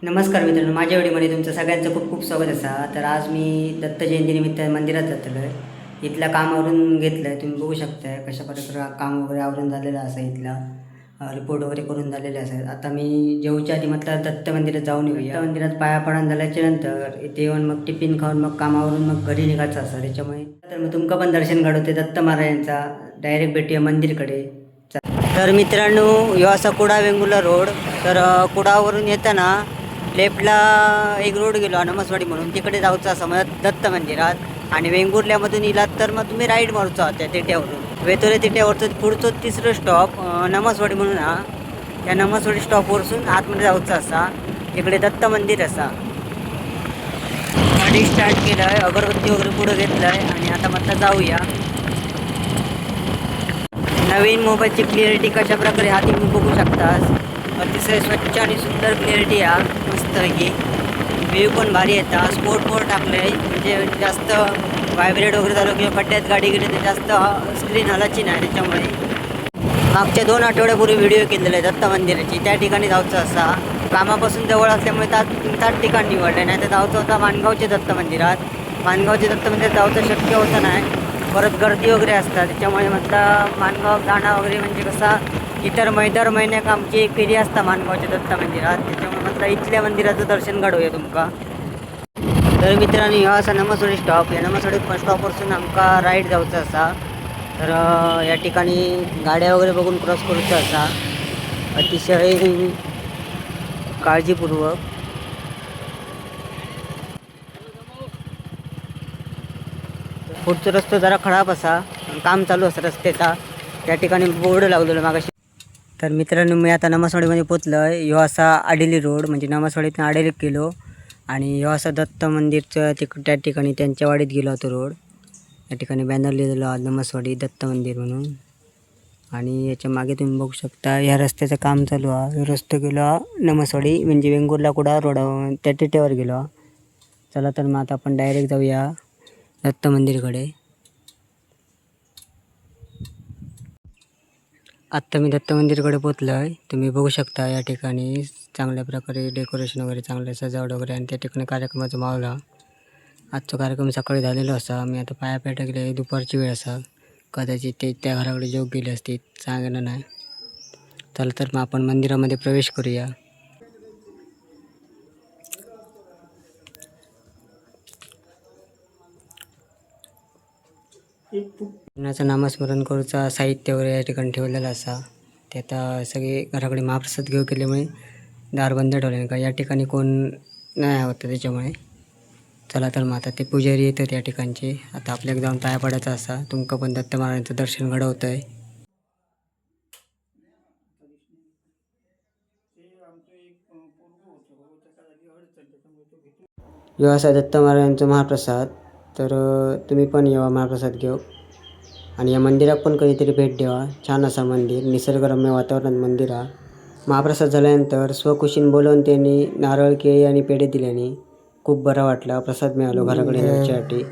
नमस्कार मित्रांनो, माझ्या व्हिडिओमध्ये तुमचं सगळ्यांचं खूप खूप स्वागत असा. तर आज मी दत्त जयंतीनिमित्त मंदिरात जातलो आहे. इथल्या कामावरून घेतलं आहे, तुम्ही बघू शकताय कशा प्रकारे काम वगैरे आवरून झालेलं असं. इथला रिपोर्ट वगैरे करून झालेले असतात. आता मी जेवच्या आधी म्हटलं दत्त मंदिरात जाऊन येऊया. दत्त मंदिरात पाया पडून झाल्याच्या नंतर इथे येऊन मग टिफिन खाऊन मग कामावरून मग घरी निघायचं असं. त्याच्यामुळे तर मग तुमका पण दर्शन घडवते दत्त महाराजांचा. डायरेक्ट भेटूया मंदिरकडे. तर मित्रांनो, ह्यो असा कुडा वेंगुर्ला रोड. तर कुडावरून येताना लेफ्टला एक रोड गेलो नमसवाडी म्हणून, तिकडे जाऊचं असं मग दत्त मंदिरात. आणि वेंगुर्ल्यामधून इलात तर मग तुम्ही राईड मारूचा त्या तिट्यावरून वेतोरे तिट्यावरचं पुढचं तिसरं स्टॉप नमसवाडी म्हणून हा. त्या नमसवाडी स्टॉपवरसून आतमध्ये जाऊचं असा. तिकडे दत्त मंदिर असा. गाडी स्टार्ट केलं आहे, अगरबत्ती वगैरे पुढं घेतलं आहे आणि आता म्हटलं जाऊया. नवीन मोबाईलची क्लिअरिटी कशा प्रकारे हा तुम्ही बघू शकतास. अतिशय स्वच्छ आणि सुंदर क्लिअरिटी हा, मस्तपैकी व्ह्यू पण भारी येतात. स्पोर्ट मोड टाकलं आहे म्हणजे जास्त व्हायब्रेट वगैरे झालं किंवा खड्ड्यात गाडी गेली तर जास्त स्क्रीन हलाची नाही. त्याच्यामुळे मागच्या 2 आठवड्यापूर्वी व्हिडिओ केलेला आहे दत्त मंदिराची, त्या ठिकाणी जाऊचं असा. कामापासून जवळ असल्यामुळे त्याच ठिकाण निवडलं. नाही तर जाऊचं होता माणगावच्या दत्त मंदिरात. माणगावच्या दत्त मंदिरात जाऊचं शक्य होतं नाही, परत गर्दी वगैरे असतात. त्याच्यामुळे म्हटलं माणगाव जाणं वगैरे म्हणजे कसा इतर दर महिन्याक आमची एक फेरी असता माणगावच्या दत्त मंदिरात. त्याच्यामुळे म्हटलं इथल्या मंदिराचं दर्शन घडवूया तुमका. तर मित्रांनो, ह्यो असा नमसवाडी स्टॉप. या नमसवाडी स्टॉपवरसून आमका राईड जाऊचं असा. तर या ठिकाणी गाड्या वगैरे बघून क्रॉस करूचं असा, अतिशय काळजीपूर्वक. पुढचा रस्ता जरा खराब असा, काम चालू असं रस्त्याचा. त्या ठिकाणी बोर्ड लावलेलं मागाशी. तर मित्रांनो, मी आता नमसवाडीमध्ये पोचलो आहे. ह्यो असा आडेली रोड म्हणजे नमसवाडीतून आडेलीत गेलो आणि ह्यो असा दत्त मंदिरचं त्या ठिकाणी त्यांच्या वाडीत गेलो होतो रोड. या ठिकाणी बॅनर लिहिलेलं नमसवाडी दत्त मंदिर म्हणून. आणि याच्या मागे तुम्ही बघू शकता ह्या रस्त्याचं काम चालू आहे. रस्ता गेलो नमसवाडी म्हणजे वेंगुर्ला कुडा रोड त्या टिट्यावर गेलो. चला तर मग आता आपण डायरेक्ट जाऊया दत्त मंदिरकडे. आत्ता मी दत्त मंदिरकडे पोचलो आहे. तुम्ही बघू शकता या ठिकाणी चांगल्या प्रकारे डेकोरेशन वगैरे, चांगलं सजावट वगैरे आणि त्या ठिकाणी कार्यक्रमाचा माहोल हा. आजचा कार्यक्रम सकाळी झालेला असा. मी आता पाया पेटा गेले, दुपारची वेळ असा. कदाचित ते त्या घराकडे जेव गेले असते, सांगणं नाही. चला तर मग आपण मंदिरामध्ये प्रवेश करूया. कृष्णाचं नामस्मरण करूचा साहित्य वगैरे या ठिकाणी ठेवलेलं असा. ते आता सगळे घराकडे महाप्रसाद घेऊ केल्यामुळे दार बंद ठेवले का या ठिकाणी कोण नाही होतं. त्याच्यामुळे चला तर मग आता ते पुजारी येतात या ठिकाणचे. आता आपल्याला जाऊन पाया पडायचा असा. तुमका पण दत्त महाराजांचं दर्शन घडवतं आहे. ह्यो असा दत्त महाराजांचा महाप्रसाद. तर तुम्ही पण येवा महाप्रसाद घेऊ आणि या मंदिरात पण कधीतरी भेट द्यावा. छान असा मंदिर, निसर्गरम्य वातावरणात मंदिर हा. महाप्रसाद झाल्यानंतर स्वखुशीने बोलवून त्यांनी नारळ, केळी आणि पेढे दिल्याने खूप बरं वाटलं. प्रसाद मिळालो घराकडे नेण्यासाठी.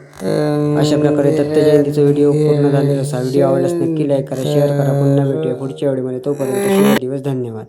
अशा प्रकारे दत्त जयंतीचा व्हिडिओ पूर्ण झालेला असा. व्हिडिओ आवडल्यास नक्की लाईक करा, शेअर करा. पुन्हा भेटूया पुढच्या व्हिडिओमध्ये. तोपर्यंत शुभ दिवस. धन्यवाद.